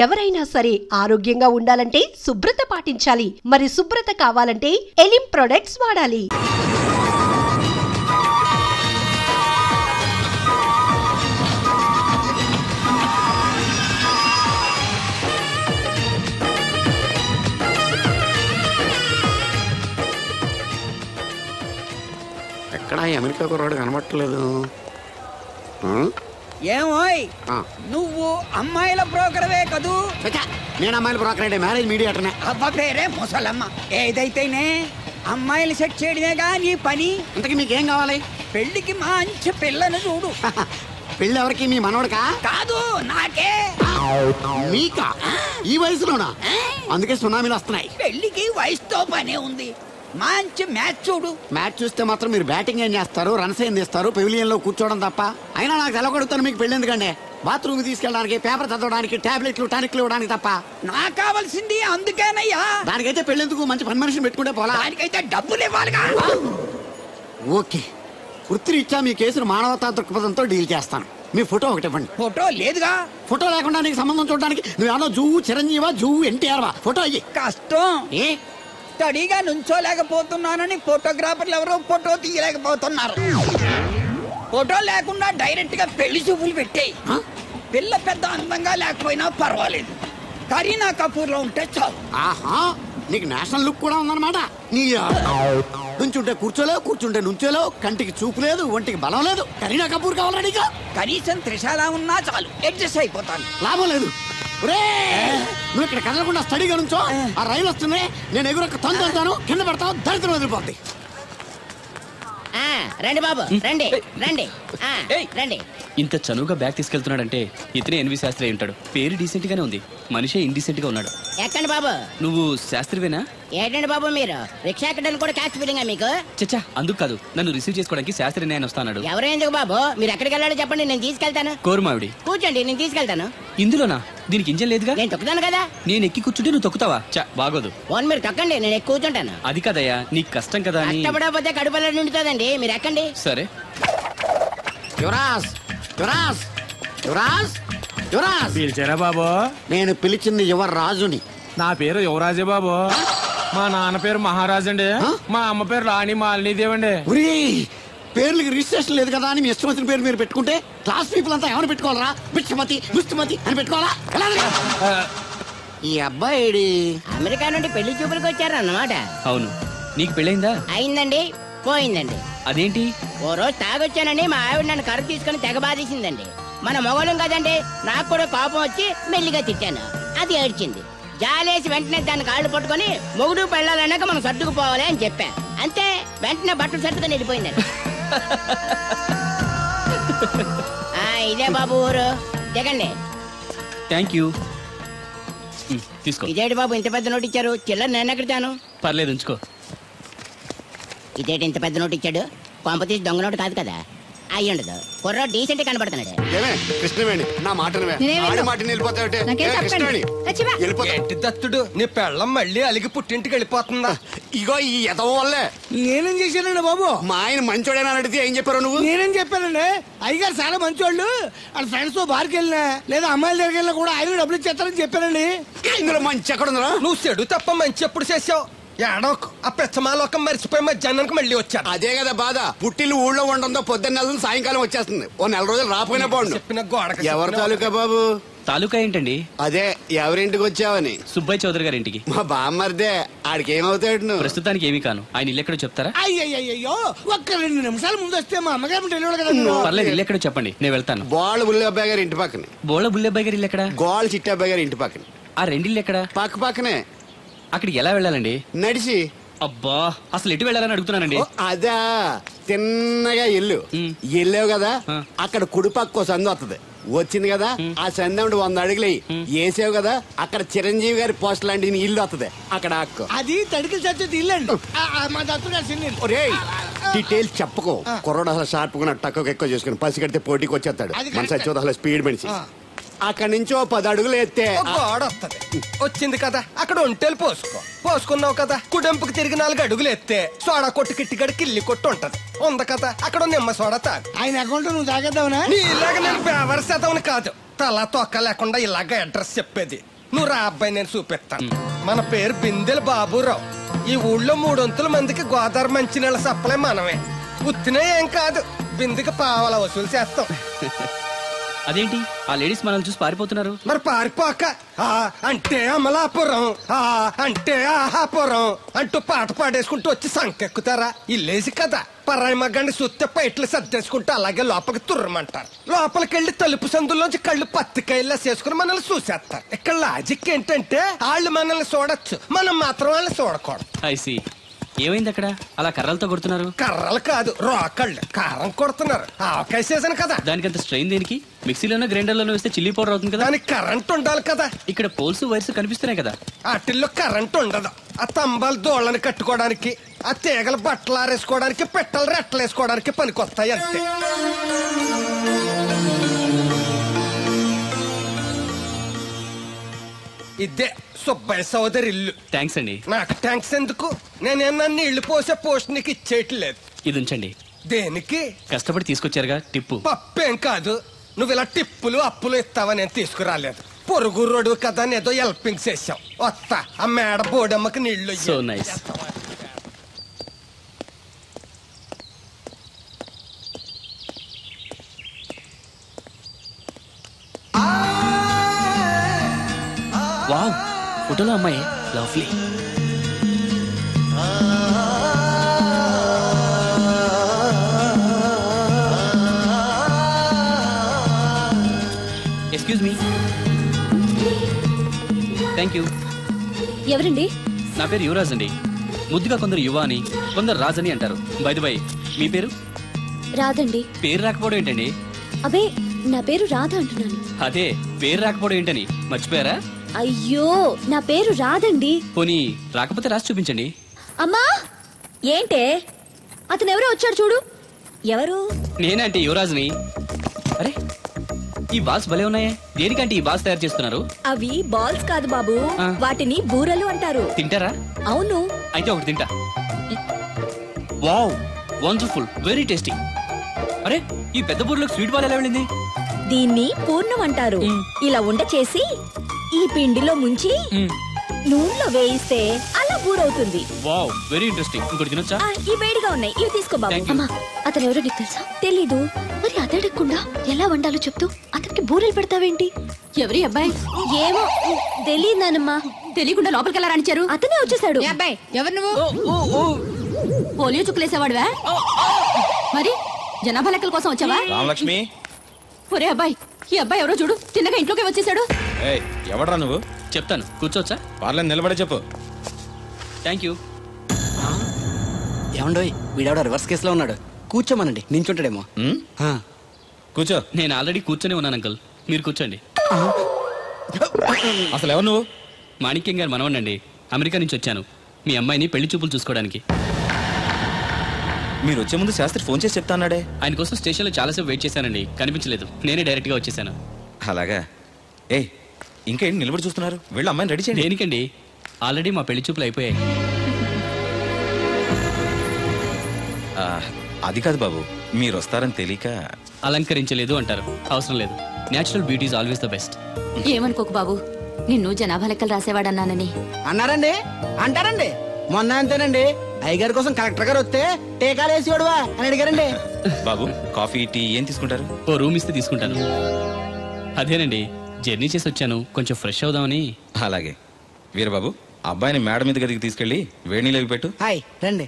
ఎవరైనా సరే ఆరోగ్యంగా ఉండాలంటే శుభ్రత పాటించాలి. మరి శుభ్రత కావాలంటే ఎలిం ప్రొడక్ట్స్ వాడాలి. ఎక్కడ అమెరికా కుర్రాడు కనబట్టలేదు. ఏమోయ్ నువ్వు అమ్మాయిల బ్రోకర్వే కదూ? నేను అమ్మాయిల బ్రోకర్ అంటే మ్యారేజ్ మీడియాటర్నే. అబ్బా పేరే ముసలమ్మ. ఏదైతేనే అమ్మాయిలు సెట్ చేయడమేగా నీ పని. ఇంతకీ మీకేం కావాలి? పెళ్లికి మంచి పిల్లను చూడు. పెళ్ళి ఎవరికి? మీ మనవడికా? కాదు, నాకే. మీకా? ఈ వయసులోనా? అందుకే సునామీలు వస్తున్నాయి. పెళ్లికి వయసుతో పనే ఉంది. మంచి మ్యాచ్ చూడు. మ్యాచ్ చూస్తే మాత్రం మీరు బ్యాటింగ్ ఏం చేస్తారు, రన్స్ ఏం తీస్తారు, పెవిలియన్ లో కూర్చోవడం తప్ప. అయినా నాకు తెలగొడుతాను మీకు పెళ్లి ఎందుకండి? బాత్రూమ్ తీసుకెళ్ళడానికి, పేపర్ చదవడానికి, టాబ్లెట్లు టానిక్లు ఇవ్వడానికి తప్ప. నాకు కావాల్సింది అందుకేనయ్యా. దానికైతే పెళ్ళెందుకు? మంచి పని మనిషిని పెట్టుకుంటే పోలా. దానికైతే డబ్బులు ఇవ్వాలిగా. ఓకే, వృత్తిరీత్యా మీ కేసును మానవతా దృక్పథంతో డీల్ చేస్తాను. మీ ఫోటో ఒకటి ఇవ్వండి. ఫోటో లేదుగా. ఫోటో లేకుండా నీకు సంబంధం చూడడానికి నువ్వేమో జూ చిరంజీవా, జూ ఎన్టీఆర్ వా? ఫోటో అయ్యి. కష్టం. ఏ స్టడీగా నుంచోలేకపోతున్నానని ఫోటోగ్రాఫర్లు ఎవరో ఫోటో తీయలేకపోతున్నారు. ఫోటో లేకుండా డైరెక్ట్ గా పెళ్లి చూపులు పెట్టేయి. పిల్ల పెద్ద అందంగా లేకపోయినా పర్వాలేదు, కరీనా కపూర్ లో ఉంటే చాలు. ఆహా, నీకు నేషనల్ లుక్ కూడా ఉందన్నమాట. నీ నుంచుంటే కూర్చోలేవు, కూర్చుంటే నుంచోలేవు, కంటికి చూపు లేదు, ఒంటికి బలం లేదు. కరీనా కపూర్ కావాలా నీకు? కనీసం త్రిశాల ఉన్నా చాలు, అడ్జస్ట్ అయిపోతాను. లాభం లేదు. నువ్వు ఇక్కడ కదలకుండా స్టడీగా నుంచో. ఆ రైలు వస్తుంది, నేను ఎగురొక్క తంతాను, కింద పెడతావు, దరిద్రం వదిలిపోద్ది. రండి బాబు, రండి రండి రండి. ఇంత చనువుగా బ్యాగ్ తీసుకెళ్తున్నాడంటే ఇతనే ఎన్వి శాస్త్రి అయి ఉంటాడు. పేరు డీసెంట్ గానే ఉంది, మనిషే ఇండీసెంట్ గా ఉన్నాడు. ఎక్కండి బాబు. నువ్వు శాస్త్రివేనా? ఏంటండి బాబు మీరు రిక్షా ఎక్కడానికి కూడా క్యాష్ ఫీలింగా మీకు? చచ్చా, అందుకు కాదు, నన్ను రిసీవ్ చేసుకోవడానికి శాస్త్రి నేను వస్తాడు. ఎవరు ఎందుకు బాబు? మీరు ఎక్కడికి వెళ్ళాలో చెప్పండి, నేను తీసుకెళ్తాను. కోరుమావిడి. కూర్చోండి, నేను తీసుకెళ్తాను. ఇందులోనా? దీనికి ఇంజన్ లేదుగా. నేను తొక్కుతాను కదా. నేను ఎక్కి కూర్చుంటే నువ్వు తొక్కుతావా? చా, బాగోదు. ఫోన్ మీరు తొక్కండి, నేను ఎక్కి కూర్చుంటాను. అది కదయ్యా, నీకు కష్టం కదా అని. కష్టపడకపోతే కడుపులో నిండుతుందండి, మీరు ఎక్కండి. సరే. యువరాజ్, యువరాజ్, యువరాజ్, యువరాజ్. పిలిచారా బాబు? నేను పిలిచింది యువరాజుని. నా పేరు యువరాజే బాబు. మా నాన్న పేరు మహారాజ్ అండి. మా అమ్మ పేరు రాణి మాలినీదేవి అండి. పేర్లకి రిజిస్ట్రేషన్ లేదు కదా అని మీ ఇష్టం వచ్చిన పేరు మీరు పెట్టుకుంటే క్లాస్ పీపుల్ అంతా ఏమైనా పెట్టుకోవాలరా? బిచ్చమతి, ముష్టిమతి అని పెట్టుకోవాలా? ఈ అబ్బాయి అమెరికా నుండి పెళ్లి చూపులకు వచ్చారు అన్నమాట. అవును. నీకు పెళ్ళైందా? అయిందండి, పోయిందండి. అదేంటి? ఓ రోజు తాగొచ్చానని మా ఆవిడ నన్ను కర్ర తీసుకుని తెగ బాధేసిందండి. మన మొగలం కదండి, నాకు కూడా కోపం వచ్చి మెల్లిగా తిట్టాను. అది ఏడ్చింది. జాలేసి వెంటనే దాన్ని కాళ్ళు పట్టుకొని మొగుడు పెళ్ళాలన్నాక మనం సర్దుకుపోవాలి అని చెప్పా. అంతే, వెంటనే బట్టలు సర్దుకొని వెళ్ళిపోయిందండి. ఇదే బాబు ఊరు, దిగండి. Thank you. తీసుకో. ఇదేంటి బాబు ఇంత పెద్ద నోటు ఇచ్చారు? చిల్లర నేను ఎక్కడతాను. పర్లేదు, ఉంచుకో. ఇదేంటి ఇంత పెద్ద నోటు ఇచ్చాడు? కొంప తీసి దొంగ నోటు కాదు కదా? అయ్యుండదు, కుర్ర డీసెంట్ కనబడుతున్నాడు. కృష్ణవేణి, నా మాట దత్తుడు నీ పెళ్ళం మళ్ళీ అలిగి పుట్టింటికి వెళ్ళిపోతుందా? ఇగో ఈ ఎదవ వల్లే. నేనేం చేశానండి బాబు? మా ఆయన మంచోడేనా అడిగితే ఏం చెప్పారు నువ్వు? నేనేం చెప్పానండి? అయ్యగారు చాలా మంచోళ్ళు, వాళ్ళ ఫ్రెండ్స్ తో బార్కి వెళ్ళినా లేదా అమ్మాయిల దగ్గరికి వెళ్ళినా కూడా ఆయన డబ్బులు ఇచ్చేస్తారని చెప్పానండి. ఇందులో మంచి ఎక్కడ ఉందా? నువ్వు చెడు తప్ప మంచి ఎప్పుడు చేసావు? ఏడోకు ఆ పెచ్చమాలోకం మర్చిపోయి మధ్యాహ్నానికి మళ్ళీ వచ్చాను. అదే కదా బాధ. పుట్టిల్లు ఊళ్ళో ఉండడంతో పొద్దున్న నెల సాయంకాలం వచ్చేస్తుంది. ఓ నెల రోజులు రాపోయినా బాగుండు. చెప్పిన గోడకి ఎవరి తాలూకా బాబు? తాలూకా ఏంటండి? అదే, ఎవరింటికి వచ్చావని. సుబ్బయ్య చౌదరి గారి ఇంటికి. మా బామ్మర్దే. ఆడికి ఏమవుతాడు నువ్వు? ప్రస్తుతానికి ఏమీ కాను. ఆయన ఇల్లు ఎక్కడో చెప్తారా? అయ్యో, ఒక్క 2 నిమిషాల ముందు వస్తే మా అమ్మగారు తెలియదు కదా. పర్లేదు, ఇల్లు ఎక్కడో చెప్పండి, నేను వెళ్తాను. బోళ్ళ బుల్లి అబ్బాయి గారి ఇంటి పక్కన. బోళ్ళ బుల్లి అబ్బాయి గారి ఇల్లు ఎక్కడ? గోళ్ళ చిట్టి అబ్బాయి గారి ఇంటి పక్కన. ఆ రెండిల్లు ఎక్కడ? పక్క పక్కనే. అక్కడికి ఎలా వెళ్ళాలండి? నడిచి. అబ్బా, అసలు ఎటు వెళ్ళాలని అడుగుతున్నానండి. అదా, తిన్నగా ఇల్లు వెళ్ళావు కదా, అక్కడ కుడిపక్క సందు వస్తుంది. వచ్చింది కదా, ఆ సందముడు 100 అడుగులు వేసావు కదా, అక్కడ చిరంజీవి గారి పోస్ట్ లాంటి ఇల్లు వస్తుంది. అక్కడ అక్క అది తడికి చచ్చేది ఇల్లు అండి. మా డీటెయిల్స్ చెప్పుకో. కుర్రోడు అసలు షార్ప్ గా తక్కువ ఎక్కువ చేసుకుని పసి కడితే పోటీకి వచ్చేస్తాడు. మన సచ్చి అసలు స్పీడ్ మనిషి. అక్కడి నుంచి 10 అడుగులు ఎత్తే గోడ వస్తుంది. వచ్చింది కదా, అక్కడ ఒంటేలు పోసుకున్నావు కదా, కుడెంపుకి తిరిగి 4 అడుగులు ఎత్తే సోడా కొట్టు కిట్టిగడ కిల్లి కొట్టు ఉంటది. ఉంది కదా, అక్కడ నిమ్మ సోడా తాగు. ఆయన అకౌంట్ నువ్వు తాగేద్దావునా? నీలాగా నేను వ్యవహార శాతం కాదు, తలా తోక లేకుండా ఇలాగ అడ్రస్ చెప్పేది. నువ్వు రా అబ్బాయి, నేను చూపిస్తాను. మన పేరు బిందెల బాబురావు. ఈ ఊళ్ళో 300 మందికి గోదావరి మంచినీళ్ళ సప్లై మనమే. ఉత్తినే ఏం కాదు, బిందెకి పావలా వసూలు చేస్తాం. అదేంటి ఆ లేడీస్ మనల్ని చూసి పారిపోతున్నారు? మరి పారిపోక ఆ అంటే అమలాపురం, ఆ అంటే ఆహాపురం అంటూ పాట పాడేసుకుంటూ వచ్చి సంకెక్కుతారా? ఇల్లేసి కదా, పరాయి మగ్గండి సుత్తే పైట్లు సర్దేసుకుంటూ అలాగే లోపలికి తుర్రమంటారు. లోపలికెళ్ళి తలుపు సందులోంచి కళ్ళు పత్తికాయల్లా చేసుకుని మనల్ని చూసేస్తారు. ఇక్కడ లాజిక్ ఏంటంటే వాళ్ళు మనల్ని చూడొచ్చు, మనం మాత్రం వాళ్ళని చూడకూడదు. ఐసి ఏమైంది అక్కడ అలా కర్రలతో కొడుతున్నారు? కర్రలు కాదు, రోకళ్ళు కారం కొడుతున్నారు. ఆవకాయ సీజన్ కదా. దానికంత స్ట్రెయిన్ దేనికి? మిక్సీలోనో గ్రైండర్లోనో వేస్తే చిల్లీ పౌడర్ అవుతుంది కదా. దానికి కరెంట్ ఉండాలి కదా. ఇక్కడ పోల్స్ వైర్స్ కనిపిస్తున్నాయి కదా. వాటిల్లో కరెంట్ ఉండదు. ఆ తంబాలు దోళ్ళని కట్టుకోవడానికి, ఆ తీగలు బట్టలు ఆరేసుకోవడానికి, పెట్టలు రెట్టలు వేసుకోవడానికి పనికొస్తాయి అంతే. ఇదే సుబ్బయ్య సోదరి ఇల్లు. థ్యాంక్స్ అండి. నాకు థ్యాంక్స్ ఎందుకు? నేనేమన్నా నీళ్లు పోసే పోస్ట్ నీకు ఇచ్చేయట్లేదు. ఇది ఉంచండి. దేనికి? కష్టపడి తీసుకొచ్చారుగా టిప్పు. పప్పేం కాదు, నువ్వు ఇలా టిప్పులు అప్పులు ఇస్తావని నేను తీసుకురాలేదు. పొరుగు రోడ్డు కదా అని ఏదో హెల్పింగ్ చేసావు. వస్తా, ఆ మేడ బోడమ్మకి నీళ్లు. So nice. వావ్, ఫోటోలో అమ్మాయి lovely. Excuse me. Thank you. ఎవరండి? నా పేరు యువరాజ్ అండి. ముద్దుగా కొందరు యువ అని, కొందరు రాజ్ అని అంటారు. బై ది బై, మీ పేరు? రాదండి. పేరు రాకపోవడం ఏంటండి? అబే, నా పేరు రాధ అంటున్నాను. అదే పేరు రాకపోవడం ఏంటని మర్చిపోయారా? అయ్యో, నా పేరు రాదండి. పోనీ రాకపోతే రాసి చూపించండి. అమ్మా, ఏంటే అతను ఎవరో వచ్చాడు చూడు. ఎవరు? నేనే అంటే యువరాజ్ని. అరే, ఈ బాల్స్ భలే ఉన్నాయే. దేనికంటే ఈ బాల్స్ తయారు చేస్తున్నారు? అవి బాల్స్ కాదు బాబు, ఆ. వాటిని బూరలు అంటారు. తింటారా? అవును. అయితే ఒకటి తింటా. Wow, wonderful, very tasty. అరే, ఈ పెద్ద బూరలోకి స్వీట్ బాల్ ఎలా వెళ్ళింది? దీన్ని పూర్ణం అంటారు. ఇలా ఉండ చేసి ఈ పిండిలో ముంచి నూనెలో వేయిస్తే అలా బూరవుతుంది. Wow, very interesting. ఇంకోటి తినొచ్చా? ఈ వేడిగా ఉన్నాయి, ఇవి తీసుకో బాబు. Thank you. అమ్మా, అతను ఎవరో నీకు తెలుసా? తెలీదు. మరి అదడగకుండా ఎలా వండాలో చెప్తూ అతనికి బూరెలు పెడతావేంటి? ఎవరి అబ్బాయి? ఏమో తెలియదానమ్మా. తెలియకుండా లోపలికి ఎలా రాణించారు? అతనే వచ్చేసాడు. అబ్బాయి ఎవరు నువ్వు? పోలియో చుక్కులేసేవాడువా? మరి జనాభా లెక్కల కోసం వచ్చావా? రామలక్ష్మి, ఒరే అబ్బాయి, ఈ అబ్బాయి ఎవరో చూడు, తిన్నగా ఇంట్లోకి వచ్చేసాడు. ఎవడరా నువ్వు? చెప్తాను, కూర్చోవచ్చా? పార్లేదు, నిలబడే చెప్పు. Thank you. ఏమండోయ్, వీడెవడ రివర్స్ కేసులో ఉన్నాడు. కూర్చోమనండి, నించుంటాడేమో. కూర్చో. నేను ఆల్రెడీ కూర్చొని ఉన్నాను అంకుల్, మీరు కూర్చోండి. అసలు ఎవరు నువ్వు? మాణిక్యం గారు మనవనండి. అమెరికా నుంచి వచ్చాను మీ అమ్మాయిని పెళ్లి చూపులు చూసుకోవడానికి. మీరు వచ్చే ముందు శాస్త్రి ఫోన్ చేసి చెప్తా అన్నాడే. ఆయన కోసం స్టేషన్లో చాలాసేపు వెయిట్ చేశానండి, కనిపించలేదు. నేనే డైరెక్ట్గా వచ్చేసాను. అలాగా? ఇంకేంటి నిలబడి చూస్తున్నారు? వెళ్ళి అమ్మాయిని రెడీ చేయండి. దేనికండి? ఆల్రెడీ మా పెళ్లి చూపులు అయిపోయాయి. అది కాదు బాబు, మీరు వస్తారని తెలియక. అలంకరించలేదు అంటారు, అవసరం లేదు. Natural beauty is always the best. ఏమనుకోకు బాబు, నిన్ను జనాభా లెక్కలు రాసేవాడన్నానని. అన్నారండి, అంటారండి. మొన్న అంతేనండి, అయ్యగారి కోసం కలెక్టర్ గారు వస్తే టీకాలు వేసేవాడువా అని అడిగారండి. బాబు, కాఫీ టీ ఏం తీసుకుంటారు? ఓ రూమ్ ఇస్తే తీసుకుంటాను. అదేనండి, జర్నీ చేసి వచ్చాను, కొంచెం ఫ్రెష్ అవుదామని. అలాగే. వీరబాబు, అబ్బాయిని మేడ మీద గదికి తీసుకెళ్లి వేడి నీళ్ళు పెట్టు. హాయ్ రండి.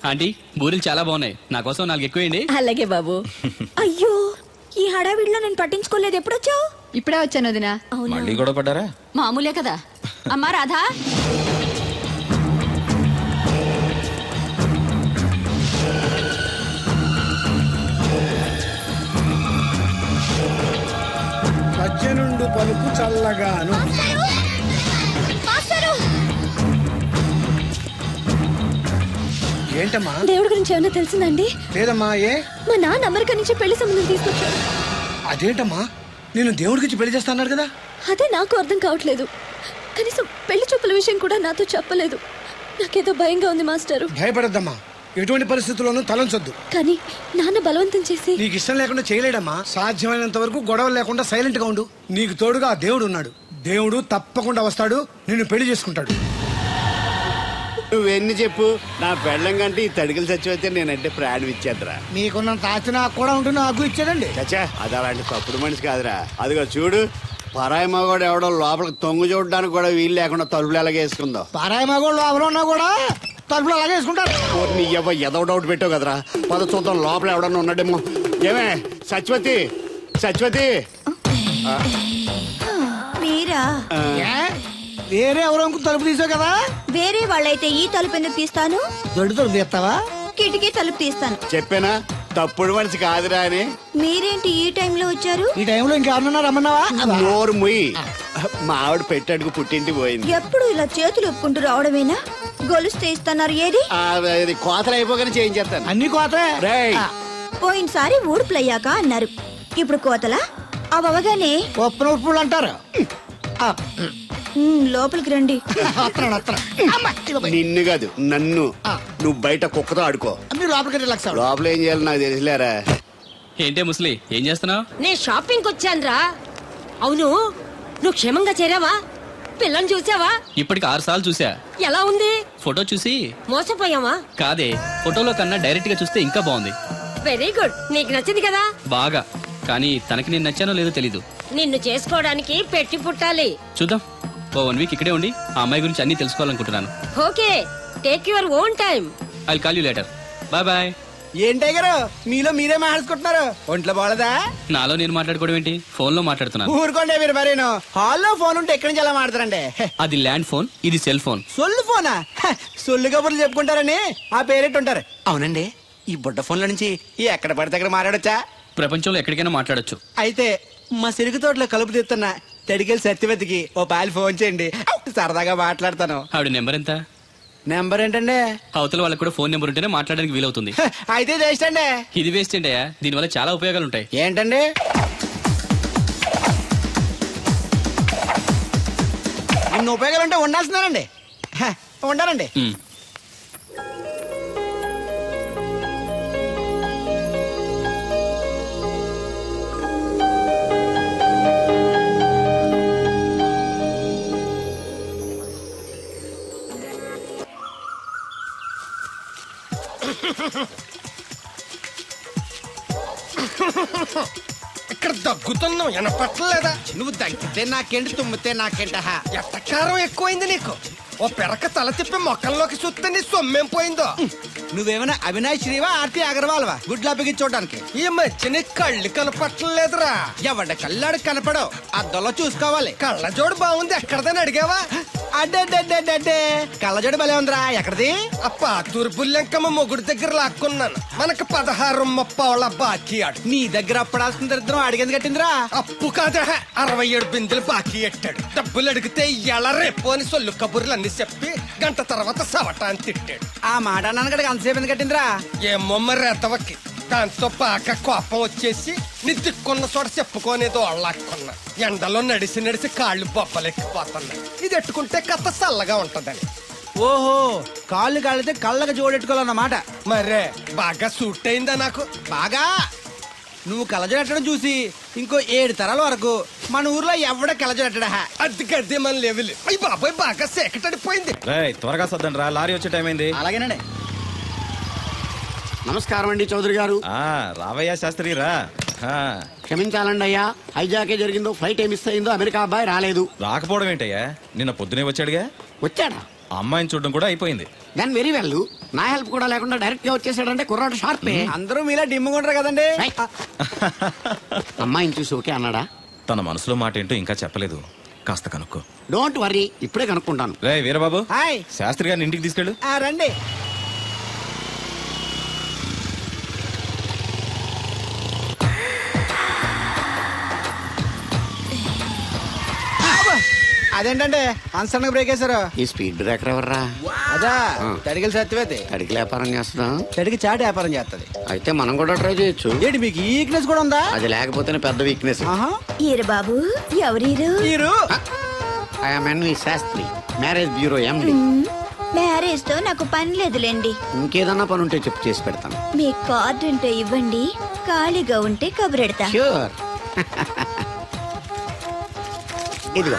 ఆంటీ, బూరెలు చాలా బాగున్నాయి, నా కోసం 4 ఎక్కువేయండి. అలాగే బాబు. అయ్యో, ఈ హడావిడిలో నేను పట్టించుకోలేదు. ఎప్పుడొచ్చావు? ఇప్పుడే వచ్చాను వదినా. మళ్ళీ గొడవ పడ్డారా? మామూలే కదా. అమ్మా రాధా, మధ్యనుండు పలుకు చల్లగాను. ఏంటమ్మా? దేవుడి గురించి ఏమైనా తెలిసిందండి? లేదమ్మా. ఏ? మా నాన్న అమెరికా నుంచి పెళ్లి సంబంధం తీసుకొచ్చాడు. అదేంటమ్మా, నేను దేవుడికి పెళ్లి చేస్తా అన్నాడు కదా. అదే నాకు అర్థం కావట్లేదు. కనీసం పెళ్లి చూపుల విషయం కూడా నాతో చెప్పలేదు. నాకేదో భయంగా ఉంది మాస్టరు. భయపడద్దమ్మా, ఎటువంటి పరిస్థితుల్లోనూ తలంచొద్దు. కానీ నాన్న బలవంతం చేసి నీకు ఇష్టం లేకుండా చేయలేడమ్మా. సాధ్యమైనంత వరకు గొడవలు లేకుండా సైలెంట్ గా ఉండు. నీకు తోడుగా ఆ దేవుడు ఉన్నాడు. దేవుడు తప్పకుండా వస్తాడు, నిన్ను పెళ్లి చేసుకుంటాడు. నువ్వెన్ని చెప్పు, నా పెళ్ళం కంటే ఈ తడికలు చచ్చిపోతే నేనంటే ప్రాణం ఇచ్చేద్దరా. మీకున్నంత ఆస్తి నాకు కూడా ఉంటుంది, నాకు ఇచ్చాడండి. చచ్చా, అది అలాంటి తప్పుడు మనిషి కాదురా. అదిగో చూడు, పరాయి మగోడు ఎవడో లోపలికి తొంగు చూడడానికి కూడా వీలు లేకుండా తలుపులు ఎలాగ వేసుకుందో. పారాయి మగోళ్ళు లోపల ఉన్నా కూడా తలుపులు అలాగే వేసుకుంటారు. నీ ఎదో డౌట్ పెట్టావు కదరా. పద చూద్దాం లోపల ఎవడన్నా ఉన్నాడేమో. ఏమే సత్యవతి, సత్యవతి. మీరా? వేరే ఎవరో తలుపు తీసావు కదా. వేరే వాళ్ళైతే ఈ తలుపు ఎందుకు తీస్తాను? దొడ్డు తలుపు తీస్తావా? కిటికీ తలుపు తీస్తాను. చెప్పానా తప్పుడు మనిషి కాదురా అని. మీరేంటి ఈ టైంలో వచ్చారు? ఈ టైంలో ఇంకెవరన్నా రమ్మన్నావా? నోరు ముయ్యి. మా ఆవిడ పెట్టాడుకు పుట్టింటి పోయింది. ఎప్పుడు ఇలా చేతులు ఒప్పుకుంటూ రావడమేనా? గొలుస్తే ఇస్తున్నారు ఏది? కోతలు అయిపోగానే చేయించేస్తాను. అన్ని కోతలే. పోయినసారి ఊడుపులయ్యాక అన్నారు, ఇప్పుడు కోతలా? అవగానే ఒప్పులు అంటారు. లోపలికి రండి. నిన్ను కాదు నన్ను. నువ్వు బయట కుక్కతో ఆడుకో. లోపల ఏం చేయాలి నాకు తెలిసిలేరా. ఏంటే ముసలి, ఏం చేస్తున్నావు? నేను షాపింగ్ వచ్చానురా. అవును, నువ్వు క్షేమంగా చేరావా? పిల్లని చూసావా? ఇప్పటికి 6 సార్లు చూసా. ఎలా ఉంది? ఫోటో చూసి మోసపోయావా? కాదే, ఫోటోలో కన్నా డైరెక్ట్ గా చూస్తే ఇంకా బాగుంది. వెరీ గుడ్, నీకు నచ్చింది కదా? బాగా. కానీ తనకి నేను నచ్చానో లేదో తెలీదు. నిన్ను చేసుకోవడానికి పెట్టి పుట్టాలి. చూద్దాం. ఓ 1 వీక్ ఇక్కడే ఉండి ఆ అమ్మాయి గురించి అన్ని తెలుసుకోవాలనుకుంటున్నాను. Okay, take your own time. I'll call you later. Bye bye. ఏంటే గారు మీలో మీరే మాట్లాడుకుంటున్నారు? ఒంట్లో బాగలదా? నాలో నేను మాట్లాడుకోవడం ఏంటి? ఫోన్ లో మాట్లాడుతున్నాను. ఊరుకోండి మీరు మరేను. హాల్లో ఫోన్ ఉంటే ఎక్కడి నుంచి ఎలా మాట్లాడతారండి? అది ల్యాండ్ ఫోన్, ఇది సెల్ ఫోన్. సొల్లు ఫోనా? సొల్లు కబుర్లు చెప్పుకుంటారని ఆ పేరెట్టుంటారు. అవునండి, ఈ బుడ్డ ఫోన్ల నుంచి ఎక్కడ పడితే అక్కడ మాట్లాడొచ్చా? ప్రపంచంలో ఎక్కడికైనా మాట్లాడొచ్చు. అయితే మా సిరుగు తోటలో కలుపు తీస్తున్నా తడికెళ్ళి సత్యవతికి ఓ పాలు ఫోన్ చేయండి, సరదాగా మాట్లాడతాను. ఆవిడ నెంబర్ ఎంత? నెంబర్ ఏంటండి? అవతల వాళ్ళకి కూడా ఫోన్ నెంబర్ ఉంటేనే మాట్లాడడానికి వీలవుతుంది. అయితే వేస్ట్ అండి. ఇది వేస్ట్ ఏంటయ్యా? దీనివల్ల చాలా ఉపయోగాలు ఉంటాయి. ఏంటండి? ఇన్ని ఉపయోగాలు ఉంటే ఉండాల్సిందేనండి. ఉండాలండి. ఇక్కడ దగ్గుతున్నావు వినపట్టలేదా? నువ్వు తగ్గితే నాకేంటి, తుమ్మితే నాకేంట? ఎట్టకారం ఎక్కువైంది నీకు. ఓ పెరక తల తిప్పి మొక్కల్లోకి చూస్తే నీ సొమ్మేం పోయిందో. నువ్వేమైనా అవినాష్ శ్రీవా, ఆర్తి అగర్వాల్వా గుడ్లా బిగించోడానికి? ఈ మధ్య నీ కళ్ళు కనపట్టలేదురా. ఎవడ కళ్ళాడు కనపడవు, అద్దంలో చూసుకోవాలి. కళ్ళజోడు బాగుంది, ఎక్కడదని అడిగావా? అడ్డే కళ్ళజోడు భలే ఉందిరా. ఎక్కడిది? ఆ పాతూరు బుల్లెంకమ్మ మొగుడు దగ్గర లాక్కున్నాను. మనకు 16 బాకీ ఆడు. నీ దగ్గర అప్పడాల్సిన దరిద్రం అడిగింది కట్టిందిరా. అప్పు కాదా, 67 బిందెలు బాకీ ఎట్టాడు. డబ్బులు అడిగితే ఎలా రేపు అని సొల్లు కబుర్లు అన్ని చెప్పి గంట తర్వాత సవటాన్ని తిట్టాడు. ఆ మాట నాన్నగడికి అంతసేపు ఎందుకు కట్టిందిరా? ఏమో మరి రెతవకి. దాంతో బాగా కోపం వచ్చేసి నీ దిక్కున్న చోట చెప్పుకోనేదో వాళ్ళకున్నా. ఎండలో నడిసి కాళ్ళు బొబ్బలెక్కిపోతున్నాయి. ఇది ఎట్టుకుంటే కథ చల్లగా ఉంటదని. ఓహో, కాళ్ళు కాళ్ళైతే కళ్ళకు జోడెట్టుకోవాలన్నమాట. మరే బాగా సూట్ అయిందా నాకు? బాగా. నువ్వు కలజోడెట్టడం చూసి ఇంకో 7 తరాల వరకు మన ఊర్లో ఎవడ కలజోడెట్టడా? అది గడ్డి మన లెవెల్. అయ్యి బాబాయ్ బాగా సేకటడిపోయింది. త్వరగా సర్దండి రా, లారీ వచ్చే టైం అయింది. అలాగేనండి. నమస్కారం అండి చౌదరి గారు. రావయ్యా శాస్త్రి రా. క్షమించాలండి అయ్యా, హైజాకే జరిగిందో, ఫ్లైట్ ఏమి అయిందో అమెరికా అబ్బాయి రాలేదు. రాకపోవడం ఏంటయ్యా? నిన్న పొద్దునే వచ్చాడుగా. వచ్చాడా? అమ్మాయిని చూడడం కూడా అయిపోయింది. దాని వెరీ వెల్. నా హెల్ప్ కూడా లేకుండా డైరెక్ట్ గా వచ్చేసాడంటే కుర్రాడు షార్పే. అందరూ మీలా డిమ్ముకుంటారు కదండి. అమ్మాయిని చూసి ఓకే అన్నాడా? తన మనసులో మాట ఏంటో ఇంకా చెప్పలేదు, కాస్త కనుక్కో. డోంట్ వరీ, ఇప్పుడే కనుక్కుంటాను. రే వీరబాబు, హాయ్. శాస్త్రి గారిని ఇంటికి తీసుకెళ్ళు. రండి. అదేంటంటే అన్సడన్ బ్రేక్ వేశారు? ఈ స్పీడ్ బ్రేకర్ ఎవర్రా? అదా తడికి సత్యవతి. తడికి వ్యాపారం చేస్తున్నాం. తడికి చాటి వ్యాపారం చేస్తుంది. అయితే మనం కూడా ట్రై చేయొచ్చు. ఏంటి మీకు ఈ వీక్నెస్ కూడా ఉందా? అది లేకపోతేనే పెద్ద వీక్నెస్. ఈరు బాబు, ఎవరీరు? మీరు? I am N V Shastri, marriage bureau MD. Marriage తో నాకు పని లేదులేండి. ఇంకేదన్నా పని ఉంటే చెప్పు, చేసి పెడతాను. మీ కార్డు ఉంటే ఇవ్వండి, ఖాళీగా ఉంటే కబురెడతా. ష్యూర్. ఇదిగో.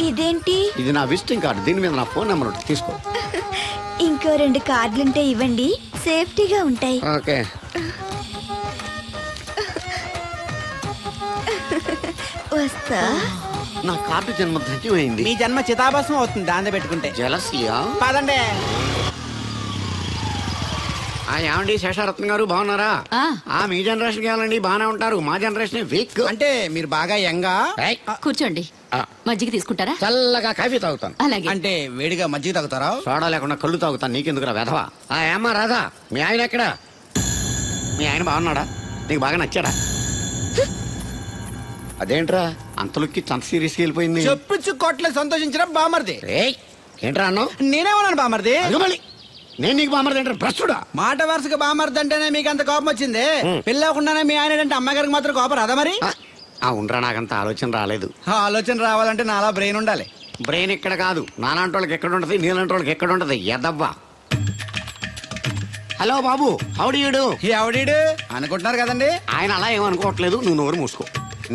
ఇదేంటి? ఇది నా విజిటింగ్ కార్డు. దీని మీద నా ఫోన్ నెంబర్ ఉంటుంది, తీసుకో. ఇంకో 2 కార్డులుంటే ఇవ్వండి, సేఫ్టీగా ఉంటాయి. ఓకే. వస్తా. నా కార్డు జన్మ ధన్యమైంది. మీ జన్మ చితాభాసం అవుతుంది దాన్ని పెట్టుకుంటే. జలసియా. పదండి. ఏమండి శేషారత్న గారు, బాగున్నారా? మీ జనరేషన్ కావాలండి, బాగానే ఉంటారు. మా జనరేషన్ వీక్. అంటే మీరు బాగా యంగా. కూర్చోండి, మజ్జిగ తీసుకుంటారా? చల్లగా కాఫీ తాగుతాను. అలాగే. అంటే వేడిగా మజ్జిగ తాగుతారా? సోడా లేకుండా కళ్ళు తాగుతాను. నీకెందుకురా వెధవా? ఏమ్మా రాధా, మీ ఆయన ఎక్కడా? మీ ఆయన బాగున్నాడా? నీకు బాగా నచ్చాడా? అదేంట్రా అంతలోకి చంత సీరియస్ వెళ్ళిపోయింది? చెప్పుచ్చు కొట్ల సంతోషించిన బామర్ది. ఏంట్రా అన్నావు? నేనేమన్నాను బామర్ది? నేను నీకు బామర్ది అంటే ప్రస్తుడా? మాట వరుసగా బామర్ది అంటేనే మీకు అంత కోపం వచ్చింది. పిల్లకుండానే మీ ఆయన అంటే అమ్మగారికి మాత్రం కోపం రాదా మరి? ఉండరా, నాకంత ఆలోచన రాలేదు. ఆలోచన రావాలంటే నాలా బ్రెయిన్ ఉండాలి. బ్రెయిన్ ఇక్కడ కాదు, నాలాంటి వాళ్ళకి ఎక్కడ ఉంటది, నీలాంటి వాళ్ళకి ఎక్కడ ఉంటది. ఎదవ్వా. హలో బాబు, హౌడీయుడు. ఎవడీడు అనుకుంటున్నారు కదండి. ఆయన అలా ఏమనుకోవట్లేదు, నువ్వు నోరు మూసుకో.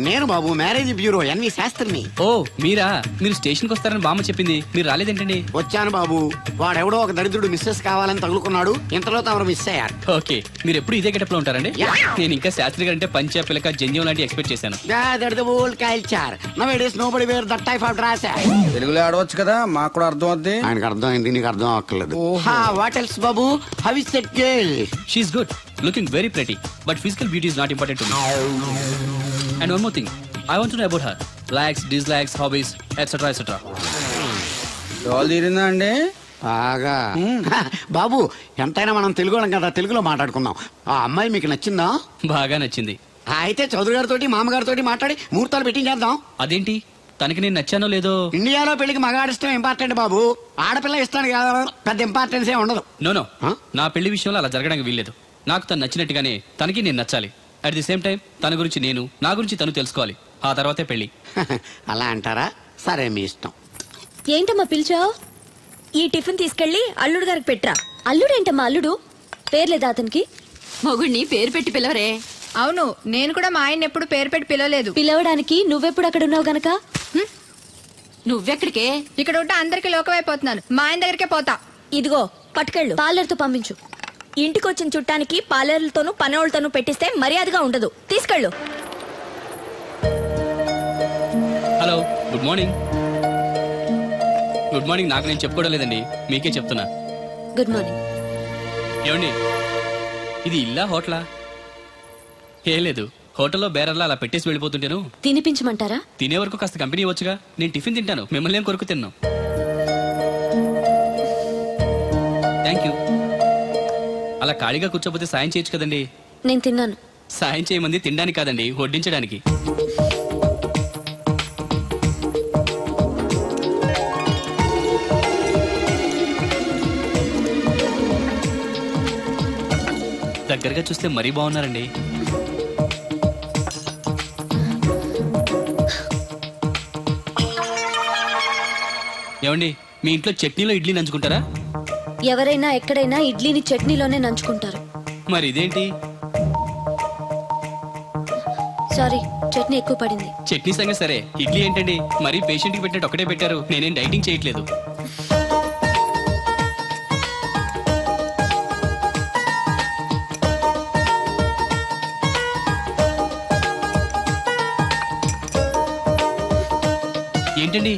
నేను బాబు మ్యారేజ్ బ్యూరో ఎన్వి శాస్త్రిని. ఓ మీరా? మీరు స్టేషన్కి వస్తారని బామ్మ చెప్పింది, మీరు రాలేదేంటండి? వచ్చాను బాబు. వాడెవడో ఒక దరిద్రుడు మిస్సెస్ కావాలని తగులుకున్నాడు, ఇంతలో తమరు మిస్ అయ్యారు. ఓకే, మీరు ఎప్పుడు ఇదే గెటప్ లో ఉంటారండి? నేను ఇంకా శాస్త్రి గారు అంటే పంచ పిల్లక జంజం లాంటి ఎక్స్పెక్ట్ చేశాను. తెలుగులో ఆడవచ్చు కదా, మాకు కూడా అర్థం అవుద్ది. ఆయనకు అర్థమైంది, నీకు అర్థం అవ్వట్లేదు. What else Babu? How is that girl? She is good, looking very pretty, but physical beauty is not important to me. And one more thing, I want to know about her likes, dislikes, hobbies, etc. etc. డోల్ తీరిందా అండి? బాగా. బాబు ఎంతైనా మనం తెలుగు వాళ్ళం కదా, తెలుగులో మాట్లాడుకుందాం. ఆ అమ్మాయి మీకు నచ్చిందా? బాగా నచ్చింది. అయితే చౌదరి గారితో మామగారితో మాట్లాడి ముహూర్తాలు పెట్టించేద్దాం. అదేంటి, తనకి నేను నచ్చానో లేదో? ఇండియాలో పెళ్లికి మగాడిష్టం ఇంపార్టెంట్ బాబు, ఆడపిల్ల ఇస్తాను పెద్ద ఇంపార్టెన్స్ ఏ ఉండదు. నో నా పెళ్లి విషయంలో అలా జరగడానికి వీల్లేదు. నాకు తను నచ్చినట్టుగానే తనకి నేను నచ్చాలి. అట్ ది సేమ్ టైం తన గురించి నేను, నా గురించి తను తెలుసుకోవాలి. ఆ తర్వాతే పెళ్లి. అలా అంటారా? సరే, మీ ఇష్టం. ఏంటమ్మా పిలిచావు? ఈ టిఫిన్ తీసుకెళ్లి అల్లుడు గారికి పెట్టరా. అల్లుడేంటమ్మా అల్లుడు? పేర్లేదా అతనికి? మొగుడిని పేరు పెట్టి పిలవరే. అవును, నేను కూడా మా ఆయన ఎప్పుడు పేరు పెట్టి పిలవలేదు. పిలవడానికి నువ్వెప్పుడు అక్కడ ఉన్నావు గనక. నువ్వెక్కడికే? ఇక్కడ ఉంటే అందరికి లోకమైపోతున్నాను. మా ఆయన దగ్గరికే పోతా. ఇదిగో పట్టుకెళ్ళు, పార్లర్తో పంపించు. ఇంటికి వచ్చిన చుట్టానికి పార్లర్లతోనూ పనోళ్ళతోనూ పెట్టిస్తే మర్యాదగా ఉండదు. తీసుకెళ్ళు. Hello, good morning. Good morning నాకు నేను చెప్పుకోవడం లేదండి, మీకే చెప్తున్నా. Good morning. ఏమండి, ఇది ఇల్లా హోటలా? ఏం లేదు, హోటల్లో బేరర్లా అలా పెట్టేసి వెళ్ళిపోతుంటేను. తినిపించమంటారా? తినే వరకు కాస్త కంపెనీ ఇవ్వచ్చుగా. నేను టిఫిన్ తింటాను, మిమ్మల్ని ఏం కొరకు తిన్నాను. Thank you. అలా ఖాళీగా కూర్చోపోతే సాయం చేయొచ్చు కదండి. నేను తిన్నాను. సాయం చేయమంది తినడానికి కాదండి, వడ్డించడానికి. దగ్గరగా చూస్తే మరీ బాగున్నారండి. ఏమండి, మీ ఇంట్లో చట్నీలో ఇడ్లీ నంచుకుంటారా? ఎవరైనా ఎక్కడైనా ఇడ్లీని చట్నీలోనే నంచుకుంటారు. మరి ఇదేంటి? సారీ, చట్నీ ఎక్కువ పడింది. చట్నీ సంగతి సరే, ఇడ్లీ ఏంటండి మరీ పేషెంట్కి పెట్టినట్టు ఒకటే పెట్టారు. నేనేం డైటింగ్ చేయట్లేదు. ఏంటండి,